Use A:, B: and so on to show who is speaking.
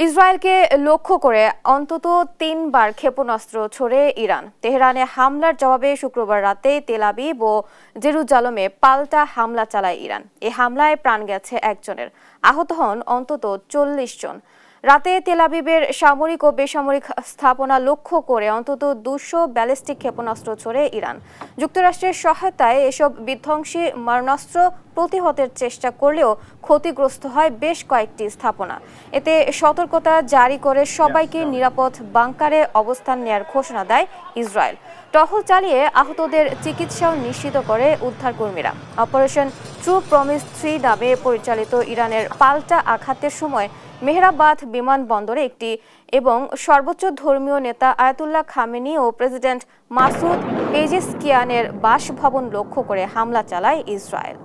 A: ইসরায়েলকে লক্ষ্য করে অন্তত ৩বার ক্ষেপণাস্ত্র ছোড়ে ইরান। তেহরানে হামলার জবাবে শুক্রবার রাতে তেল আবিব ও জেরুজালেমে পাল্টা হামলা চালায় ইরান। এ হামলায় প্রাণ গেছে একজনের, আহত হন অন্তত ৪০ জন। রাতে তেল আবিবের সামরিক ও বেসামরিক স্থাপনা লক্ষ্য করে অন্তত ২০০ ব্যালিস্টিক ক্ষেপণাস্ত্র ছোড়ে ইরান। যুক্তরাষ্ট্রের সহায়তায় এসব বিধ্বংসী মারণাস্ত্র প্রতিহতের চেষ্টা করলেও ক্ষতিগ্রস্ত হয় বেশ কয়েকটি স্থাপনা। এতে সতর্কতা জারি করে সবাইকে নিরাপদ বাংকারে অবস্থান নেয়ার ঘোষণা দেয় ইসরায়েল। টহল চালিয়ে আহতদের চিকিৎসাও নিশ্চিত করে উদ্ধারকর্মীরা। অপারেশন ট্রু প্রমিস 3 নামে পরিচালিত ইরানের পাল্টা আঘাতের সময় মেহরাবাদ বিমানবন্দরে একটি এবং সর্বোচ্চ ধর্মীয় নেতা আয়াতুল্লাহ খামেনি ও প্রেসিডেন্ট মাসুদ পেজেশকিয়ানের বাসভবন লক্ষ্য করে হামলা চালায় ইসরায়েল।